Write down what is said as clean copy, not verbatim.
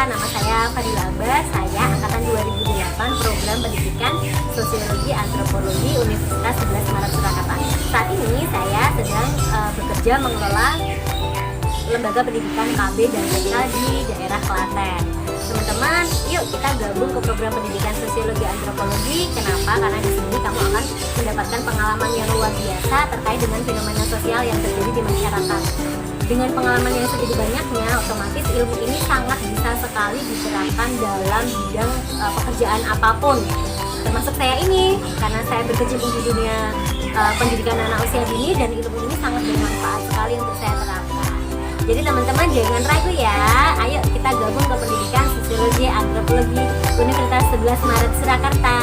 nama saya Fadila Akbar, saya angkatan 2008 program pendidikan Sosiologi Antropologi Universitas 11 Maret Surakarta. Saat ini saya sedang bekerja mengelola lembaga pendidikan KB dan TK di daerah Klaten. Teman-teman, yuk kita gabung ke program pendidikan Sosiologi Antropologi. Kenapa? Karena di sini kamu akan mendapatkan pengalaman yang luar biasa terkait dengan fenomena sosial yang terjadi di masyarakat. Dengan pengalaman yang segitu banyaknya, otomatis ilmu ini sangat bisa sekali diterapkan dalam bidang pekerjaan apapun. Termasuk saya ini, karena saya berkecimpung di dunia pendidikan anak usia dini, dan ilmu ini sangat bermanfaat sekali untuk saya terapkan. Jadi teman-teman jangan ragu ya, ayo kita gabung ke pendidikan Sosiologi Antropologi Universitas 11 Maret Surakarta.